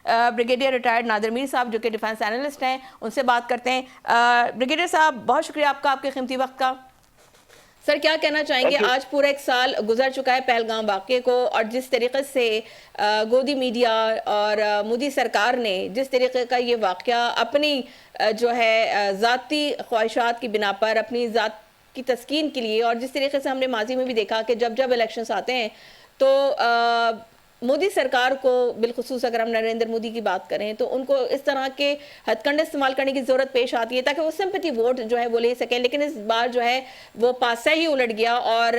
Brigadier retired Nadir Mir साहब जो कि डिफेंस एनालिस्ट हैं, उनसे बात करते हैं। ब्रिगेडियर साहब, बहुत शुक्रिया आपका, आपके कीमती वक्त का। सर, क्या कहना चाहेंगे, आज पूरा एक साल गुजर चुका है पहलगाम वाक़े को, और जिस तरीके से गोदी मीडिया और मोदी सरकार ने जिस तरीके का ये वाक़या अपनी जो है ज़ाती ख्वाहिशात की बिना पर, अपनी ज़ात की तस्कीन के लिए, और जिस तरीके से हमने माजी में भी देखा कि जब जब इलेक्शंस आते हैं तो मोदी सरकार को, बिलखुसूस अगर हम नरेंद्र मोदी की बात करें, तो उनको इस तरह के हथकंडे इस्तेमाल करने की ज़रूरत पेश आती है ताकि वो सिंपैथी वोट जो है वो ले सकें। लेकिन इस बार जो है वो पासा ही उलट गया, और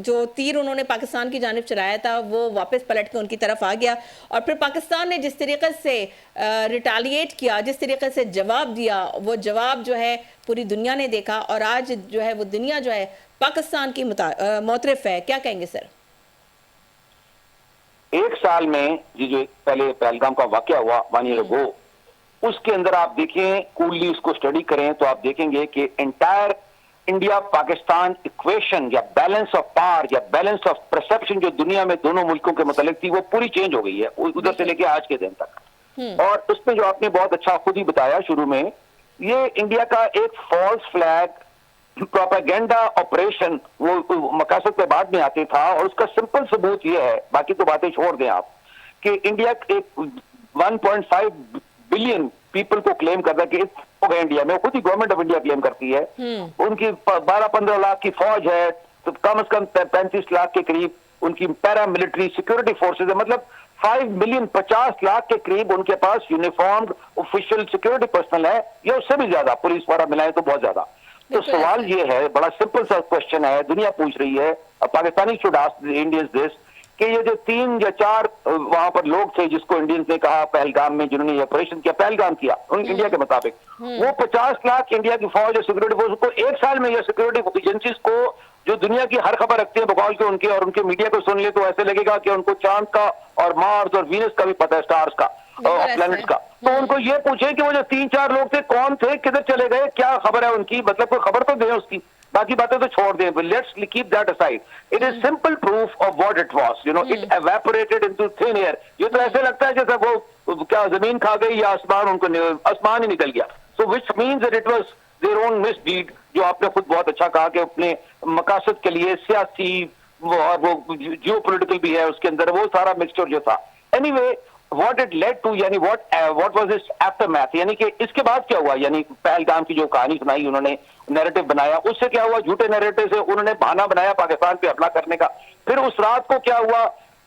जो तीर उन्होंने पाकिस्तान की जानिब चलाया था वो वापस पलट के उनकी तरफ आ गया। और फिर पाकिस्तान ने जिस तरीके से रिटालिएट किया, जिस तरीके से जवाब दिया, वो जवाब जो है पूरी दुनिया ने देखा, और आज जो है वो दुनिया जो है पाकिस्तान की मुतरफ है। क्या कहेंगे सर? एक साल में ये जो पहले पहलगाम का वाकया हुआ 1 ईयर अगो, उसके अंदर आप देखें, कूलली उसको स्टडी करें तो आप देखेंगे कि एंटायर इंडिया पाकिस्तान इक्वेशन या बैलेंस ऑफ पावर या बैलेंस ऑफ परसेप्शन जो दुनिया में दोनों मुल्कों के मुतालिक थी, वो पूरी चेंज हो गई है उधर से लेके आज के दिन तक। और उसमें जो आपने बहुत अच्छा खुद ही बताया शुरू में, ये इंडिया का एक फॉल्स फ्लैग प्रोपेगेंडा ऑपरेशन वो मकासद पे बाद में आते था, और उसका सिंपल सबूत ये है, बाकी तो बातें छोड़ दें आप, कि इंडिया एक 1.5 बिलियन पीपल को क्लेम करता है कि हो गए इंडिया में, खुद ही गवर्नमेंट ऑफ इंडिया क्लेम करती है। उनकी 12-15 लाख की फौज है, तो कम से कम 35 लाख के करीब उनकी पैरा मिलिट्री सिक्योरिटी फोर्सेज है, मतलब 5 मिलियन 50 लाख के करीब उनके पास यूनिफॉर्म्ड ऑफिशियल सिक्योरिटी पर्सनल है, या उससे भी ज्यादा, पुलिस वाला मिलाए तो बहुत ज्यादा। तो सवाल ये है, बड़ा सिंपल सा क्वेश्चन है, दुनिया पूछ रही है, Pakistani should ask Indians this, कि ये जो 3 या 4 वहां पर लोग थे जिसको इंडियंस ने कहा पहलगाम में, जिन्होंने ऑपरेशन किया, पहलगाम किया इंडिया के मुताबिक, वो 50 लाख इंडिया की फौज और सिक्योरिटी फोर्स को एक साल में, या सिक्योरिटी एजेंसीज को जो दुनिया की हर खबर रखती है बकौल के उनके, और उनके मीडिया को सुन ले तो ऐसे लगेगा कि उनको चांद का और मार्स और वीनस का भी पता है, स्टार्स का और प्लैनेट्स का। तो उनको ये पूछे कि वो जो 3-4 लोग थे कौन थे, किधर चले गए, क्या खबर है उनकी, मतलब कोई खबर तो दें उसकी, बाकी बातें तो छोड़ दें, let's keep that aside. It is simple proof of what it was, you know, it evaporated into thin air. ये तो ऐसे लगता है जैसे वो क्या जमीन खा गई या आसमान उनको आसमान ही निकल गया। So which means that it was their own misdeed, जो आपने खुद बहुत अच्छा कहा कि अपने मकासद के लिए सियासी और वो जियो पोलिटिकल भी है उसके अंदर, वो सारा मिक्सचर जो था। Anyway, what it led to, यानी व्हाट वाज इट्स आफ्टरमैथ, यानी कि इसके बाद क्या हुआ, यानी पहलगाम की जो कहानी सुनाई उन्होंने, नैरेटिव बनाया, उससे क्या हुआ, झूठे नैरेटिव से उन्होंने बहाना बनाया पाकिस्तान पे हमला करने का। फिर उस रात को क्या हुआ,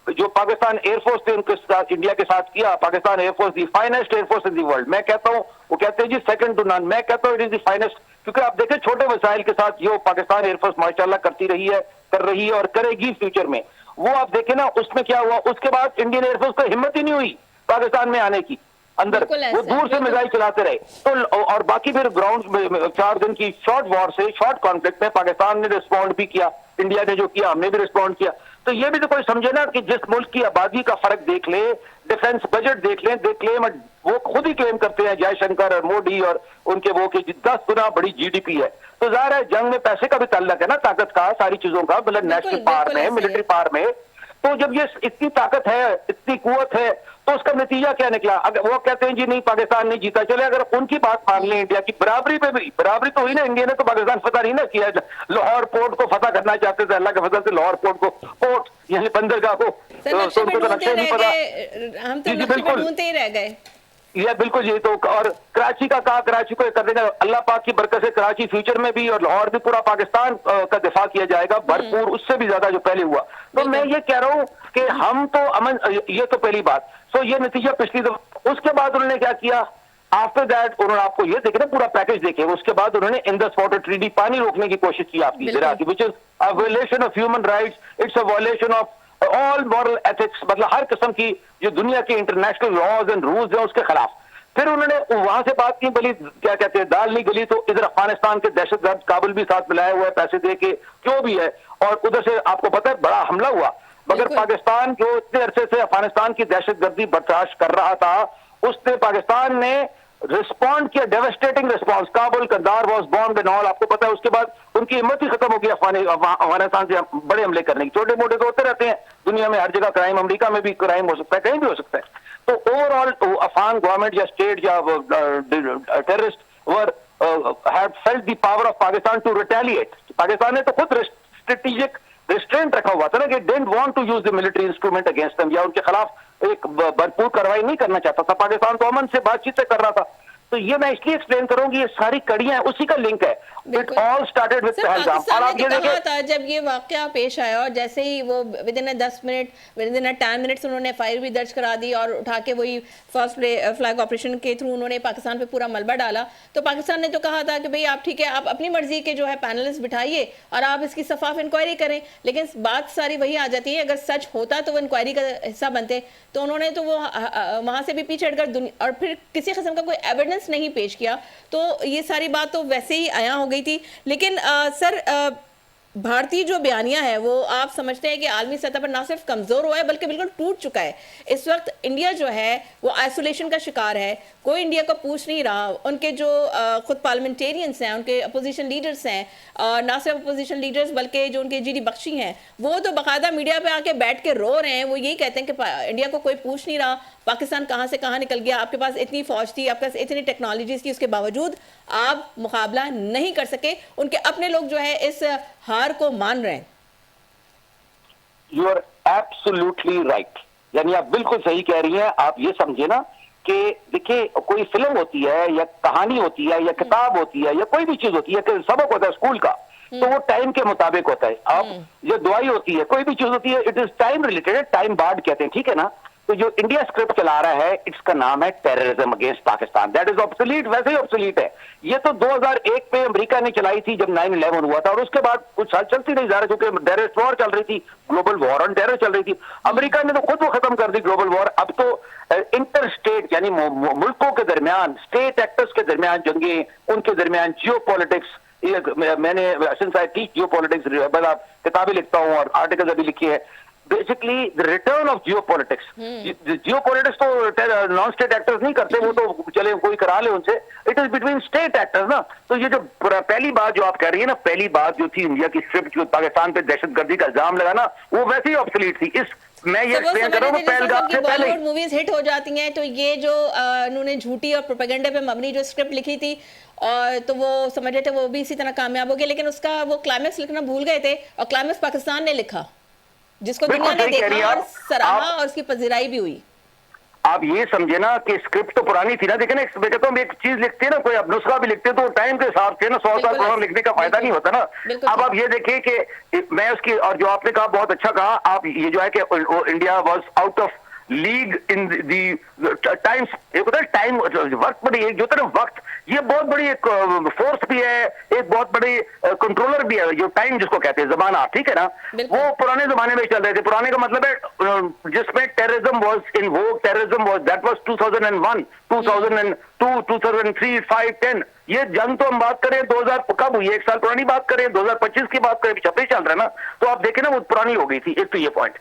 जो पाकिस्तान एयरफोर्स ने उनके साथ, इंडिया के साथ किया, Pakistan air force the finest air force in the world, मैं कहता हूं, वो कहते हैं जी सेकंड टू नन, मैं कहता हूं इट इज द फाइनेस्ट, क्योंकि आप देखें छोटे वसाइल के साथ जो पाकिस्तान एयरफोर्स माशाल्लाह करती रही है, कर रही है और करेगी फ्यूचर में, वो आप देखें ना, उसमें क्या हुआ, उसके बाद इंडियन एयरफोर्स को हिम्मत ही नहीं हुई पाकिस्तान में आने की अंदर, वो दूर से मिसाइल चलाते रहे। तो और बाकी फिर ग्राउंड में 4 दिन की शॉर्ट वॉर से, शॉर्ट कॉन्फ्लिक्ट में पाकिस्तान ने रिस्पॉन्ड भी किया, इंडिया ने जो किया हमने भी रिस्पॉन्ड किया। तो ये भी तो कोई समझे ना कि जिस मुल्क की आबादी का फर्क देख ले, डिफेंस बजट देख लें, दे क्लेम, वो खुद ही क्लेम करते हैं जयशंकर और मोदी और उनके वो कि 10 गुना बड़ी जीडीपी है। तो जाहिर है जंग में पैसे का भी ताल्लुक है ना, ताकत का, सारी चीजों का, मतलब नेशनल पावर में, मिलिट्री पावर में। तो जब ये इतनी ताकत है, इतनी कुवत है, तो उसका नतीजा क्या निकला? अगर वो कहते हैं जी नहीं पाकिस्तान नहीं जीता, चले अगर उनकी बात मान लें, इंडिया की बराबरी पे भी, बराबरी तो हुई ना, इंडिया ने तो पाकिस्तान फतह नहीं ना किया, लाहौर पोर्ट को फतह करना चाहते थे, अल्लाह के फजल से लाहौर पोर्ट को, पोर्ट यानी बंदरगाह को, तो उनको तो नक्शे नहीं पता, हम तो बिल्कुल ढूंढते ही रह गए। यह बिल्कुल यही तो, और कराची का कहा, कराची को कर देगा, अल्लाह पाक की बरकत से कराची फ्यूचर में भी और लाहौर भी पूरा पाकिस्तान का दिफा किया जाएगा भरपूर, उससे भी ज्यादा जो पहले हुआ। तो मैं ये कह रहा हूं कि हम तो अमन, ये तो पहली बात। सो ये नतीजा पिछली दफा, उसके बाद उन्होंने क्या किया, आफ्टर दैट उन्होंने, आपको ये देखे ना पूरा पैकेज देखे, उसके बाद उन्होंने इन द स्पॉट ट्रीटी पानी रोकने की कोशिश की आपकी जरा की, which is a violation of human rights, it's a violation of all moral ethics, मतलब हर किस्म की जो दुनिया के इंटरनेशनल लॉज एंड रूल्स हैं उसके खिलाफ। फिर उन्होंने वहां से बात की, भली क्या कहते हैं, दाल नहीं गली, तो इधर अफगानिस्तान के दहशतगर्द काबुल भी साथ मिलाया हुआ है पैसे दे के, क्यों भी है, और उधर से आपको पता है बड़ा हमला हुआ, मगर पाकिस्तान जो इतने अरसे से अफगानिस्तान की दहशतगर्दी बर्दाश्त कर रहा था, उसने, पाकिस्तान ने रिस्पॉन्ड किया, devastating response, Kabul, Kandahar was bombed and all, आपको पता है। उसके बाद उनकी हिम्मत ही खत्म हो गई अफगानिस्तान से बड़े हमले करने की। छोटे मोटे तो होते रहते हैं दुनिया में, हर जगह क्राइम, अमेरिका में भी क्राइम हो सकता है, कहीं भी हो सकता है। तो ओवरऑल अफगान गवर्नमेंट या स्टेट या terrorist were had felt the power of Pakistan to retaliate. Pakistan ने तो खुद स्ट्रेटेजिक रिस्ट्रेंट रखा हुआ था ना कि don't want to use the military instrument against them, या उनके खिलाफ एक भरपूर कार्रवाई नहीं करना चाहता था। पाकिस्तान तो अमन से बातचीत कर रहा था। तो ये मैं इसलिए एक्सप्लेन करूंगी, ये सारी कड़ियां उसी का लिंक है। It all started with Pahalgam. और आप ये देखिए था जब ये वाकया पेश आया और जैसे ही वो with in 10 minute, with in 10 minutes उन्होंने फायर भी दर्ज करा दी और उठा के वही फर्स्ट फ्लैग ऑपरेशन के थ्रू उन्होंने पाकिस्तान पे पूरा मलबा डाला। तो पाकिस्तान ने तो कहा था कि भाई आप ठीक है, आप अपनी मर्जी के जो है पैनलिस्ट बिठाइए और आप इसकी शफाफ इंक्वायरी करें। लेकिन बात सारी वही आ जाती है, अगर सच होता तो वो इंक्वायरी का हिस्सा बनते। तो उन्होंने तो वो वहां से भी पीछे हटकर और फिर किसी किस्म का कोई एविडेंस नहीं पेश किया। तो ये सारी बात तो वैसे ही आया हो गई थी। लेकिन सर भारतीय जो बयानिया है वो आप समझते हैं कि आलमी सतह पर ना सिर्फ कमजोर हुआ है बल्कि बिल्कुल टूट चुका है। इस वक्त इंडिया जो है वो आइसोलेशन का शिकार है, कोई इंडिया को पूछ नहीं रहा। उनके जो खुद पार्लियामेंटेरियंस हैं, उनके अपोजिशन लीडर्स हैं, ना सिर्फ अपोजिशन लीडर्स बल्कि जो उनके जीडी बख्शी हैं, वो तो बाकायदा मीडिया पे आके बैठ के रो रहे हैं। वो यही कहते हैं कि इंडिया को कोई पूछ नहीं रहा, पाकिस्तान कहाँ से कहाँ निकल गया, आपके पास इतनी फौज थी, आपके पास इतनी टेक्नोलॉजीज थी, उसके बावजूद आप मुकाबला नहीं कर सके। उनके अपने लोग जो है इस हार को मान रहे हैं। यू आर एब्सोल्युटली राइट, यानी आप बिल्कुल सही कह रही हैं। आप ये समझे ना कि देखिए कोई फिल्म होती है या कहानी होती है या किताब होती है या कोई भी चीज होती है, कि सबक होता है स्कूल का, तो वो टाइम के मुताबिक होता है। अब ये दवाई होती है, कोई भी चीज होती है, it is time related, time barred कहते हैं, ठीक है ना। तो जो इंडिया स्क्रिप्ट चला रहा है इसका नाम है terrorism against Pakistan. That is obsolete, वैसे ही ऑब्सोलीट है। ये तो 2001 पे अमेरिका ने चलाई थी जब 9/11 हुआ था, और उसके बाद कुछ साल चलती नहीं जा रही क्योंकि टेररिस्ट वॉर चल रही थी, ग्लोबल वॉर ऑन टेरर चल रही थी। अमेरिका ने तो खुद वो खत्म कर दी ग्लोबल वॉर। अब तो इंटर स्टेट यानी मुल्कों के दरमियान, स्टेट एक्टर्स के दरमियान जंगे, उनके दरमियान जियो पॉलिटिक्स। मैंने since I teach Jio politics किताबें लिखता हूँ और आर्टिकल अभी लिखी है। Basically the return of Jio politics. Jio politics तो नॉन स्टेट एक्टर्स नहीं करते, वो तो चले कोई करा ले उनसे। It is between state actors ना। तो ये जो पहली बात जो आप कह रही है ना, पहली बात जो थी इंडिया की स्क्रिप्ट जो पाकिस्तान पे दहशतगर्दी का इल्जाम लगा ना, वो वैसे ही ऑब्सोलीट थी। मैं ये एक्सप्लेन कर रहा हूँ पहलगाम से पहले। बॉलीवुड मूवीज हिट हो जाती हैं तो ये जो उन्होंने झूठी और प्रोपेगेंडा पे मबनी जो स्क्रिप्ट लिखी थी, और तो वो समझ रहे थे वो भी इसी तरह कामयाब हो गए, लेकिन उसका वो क्लाइमेक्स लिखना भूल गए थे, और क्लाइमेक्स पाकिस्तान ने लिखा जिसको दुनिया ने देखा और सराहा और उसकी पजीराई भी हुई। आप ये समझे ना कि स्क्रिप्ट तो पुरानी थी ना। देखिए ना, मैं कहता हूँ एक चीज लिखते हैं ना, कोई अब नुस्खा भी लिखते हैं तो टाइम के हिसाब से ना 100 साल पुराना लिखने का फायदा नहीं होता ना। अब आप ये देखिए कि मैं उसकी, और जो आपने कहा बहुत अच्छा कहा आप, ये जो है कि India was out of league in the times. एक होता है टाइम, वक्त बड़ी, एक जो होता है ना वक्त, ये बहुत बड़ी एक फोर्स भी है, एक बहुत बड़ी कंट्रोलर भी है, जो टाइम जिसको कहते हैं, जमाना, ठीक है ना। वो पुराने जमाने में चल रहे थे। पुराने का मतलब है जिसमें terrorism was in Vogue, terrorism was, that was 2001, 2002, 2003, 5, 10। ये जंग तो हम बात करें 2000 कब हुई, एक साल पुरानी बात करें, 2025 की बात करें, 26 चल रहा है ना। तो आप देखें ना वो पुरानी हो गई थी। एक तो ये पॉइंट,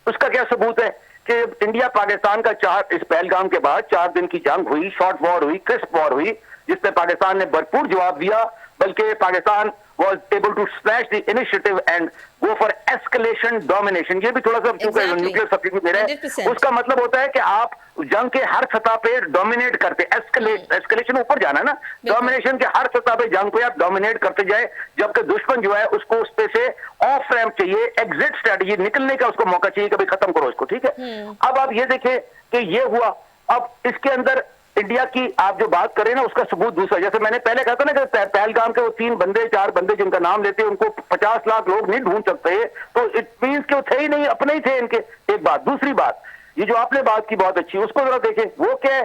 उसका क्या सबूत है कि इंडिया पाकिस्तान का इस पहलगाम के बाद 4 दिन की जंग हुई, शॉर्ट वॉर हुई, क्रिस्प वॉर हुई, जिसमें पाकिस्तान ने भरपूर जवाब दिया। बल्कि Pakistan was able to smash the initiative and go for escalation domination। ये भी थोड़ा सा न्यूक्लियर सब्जेक्ट दे रहे हैं, उसका मतलब होता है कि आप जंग के हर सतह पे डोमिनेट करते, एस्केलेशन ऊपर जाना है ना, डोमिनेशन के हर सतह पे जंग पे आप डोमिनेट करते जाए, जबकि दुश्मन जो है उसको उस पे से ऑफ रैम्प चाहिए, एग्जिट स्ट्रेटजी, निकलने का उसको मौका चाहिए, कभी खत्म करो इसको, ठीक है। अब आप ये देखें कि ये हुआ। अब इसके अंदर इंडिया की आप जो बात करें ना, उसका सबूत दूसरा, जैसे मैंने पहले कहा था ना कि पहलगाम के वो 3 बंदे 4 बंदे जिनका नाम लेते हैं, उनको 50 लाख लोग नहीं ढूंढ सकते, तो इट मींस कि वो थे ही नहीं, अपने ही थे इनके। एक बात। दूसरी बात, ये जो आपने बात की बहुत अच्छी, उसको जरा देखें। वो क्या है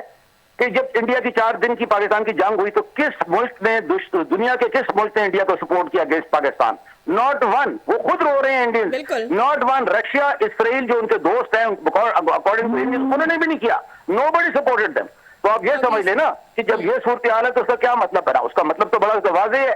कि जब इंडिया की 4 दिन की पाकिस्तान की जंग हुई, तो किस मुल्क ने, दुनिया के किस मुल्क ने इंडिया को सपोर्ट किया अगेंस्ट पाकिस्तान? Not one. वो खुद रो रहे हैं Indians, not one. Russia, Israel जो उनके दोस्त हैं, अकॉर्डिंग टू इंडियंस, उन्होंने भी नहीं किया। Nobody supported them. तो आप ये समझ लेना कि जब ये सूरत हाल है तो उसका क्या मतलब बना? उसका मतलब तो बड़ा वाज़ेह है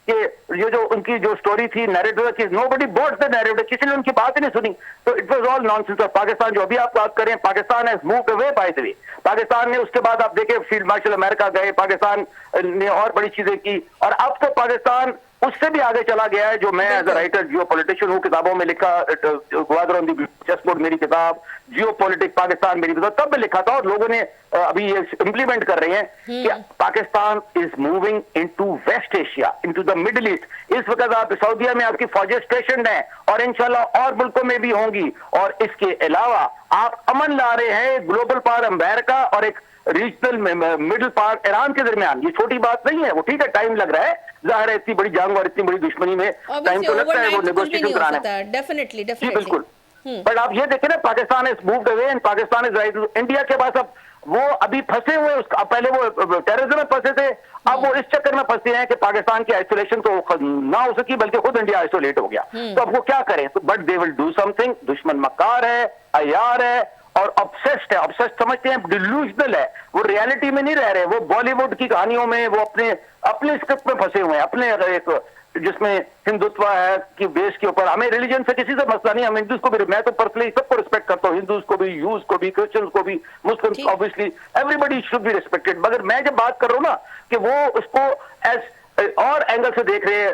कि ये जो उनकी जो स्टोरी थी, नैरेटिव की, नोबडी बोट्स द नैरेटिव, किसी ने उनकी बात ही नहीं सुनी। तो इट वाज ऑल नॉनसेंस। और पाकिस्तान जो अभी आप बात करें, Pakistan has moved away by the way. Pakistan ने उसके बाद आप देखें फील्ड मार्शल अमेरिका गए, पाकिस्तान ने और बड़ी चीजें की, और अब तो पाकिस्तान उससे भी आगे चला गया है। जो मैं as a writer geopolitician हूँ, किताबों में लिखा, ग्वादर ऑन द चेसबोर्ड मेरी किताब, जियो पॉलिटिक पाकिस्तान मेरी किताब, तब भी लिखा था, और लोगों ने अभी ये इम्प्लीमेंट कर रहे हैं कि Pakistan is moving into West Asia, into the Middle East. इस वक्त आप सऊदीया में आपकी फौजें स्टेशन हैं, और इंशाल्लाह और मुल्कों में भी होंगी। और इसके अलावा आप अमन ला रहे हैं ग्लोबल पावर अमेरिका और एक रीजनल मिडिल पावर ईरान के दरमियान। ये छोटी बात नहीं है, वो ठीक है टाइम लग रहा है, जाहिर है इतनी बड़ी जंग और इतनी बड़ी दुश्मनी में टाइम तो लगता है वो नेगोशिएशन कराने में। डेफिनेटली जी बिल्कुल। बट आप ये देखें ना, Pakistan is moved away and Pakistan is right. India के पास अब वो अभी फंसे हुए, उसका पहले वो टेररिज्म में फंसे थे, अब वो इस चक्कर में फंसे हैं कि पाकिस्तान की आइसोलेशन तो ना हो सकी, बल्कि खुद इंडिया आइसोलेट हो गया। तो अब वो क्या करें? तो but they will do something. दुश्मन मक्कार है, अयार है और ऑब्सेस्ड है। ऑब्सेस्ड समझते हैं, डिल्यूजनल है, वो रियलिटी में नहीं रह रहे, वो बॉलीवुड की कहानियों में, वो अपने स्क्रिप्ट में फंसे हुए हैं, अपने एक जिसमें हिंदुत्व है कि बेस के ऊपर। हमें रिलीजन से किसी से मसला नहीं, हम हिंदूज को भी, मैं तो पर्सनली सबको रिस्पेक्ट करता हूँ, हिंदूज को भी, यूज को भी, क्रिश्चियंस को भी, Muslim, obviously everybody should be respected. मगर मैं जब बात कर रहा हूँ ना कि वो उसको एज और एंगल से देख रहे हैं,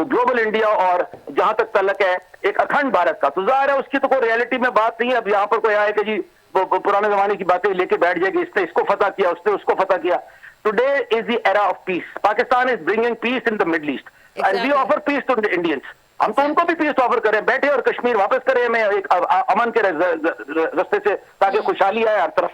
ग्लोबल इंडिया और जहां तक तल्लक है एक अखंड भारत का, तो जाहिर है उसकी तो कोई रियलिटी में बात नहीं है। अब यहाँ पर कोई आए कि जी पुराने जमाने की बातें लेके बैठ जाएगी, इसने इसको फतह किया, उसने उसको फतह किया। Today is the era of peace. Pakistan is bringing peace in the Middle East and we offer peace to the Indians. हम तो उनको भी पीस ऑफर करें, बैठे और कश्मीर वापस करें हमें एक अमन के रास्ते से, ताकि खुशहाली आए हर तरफ।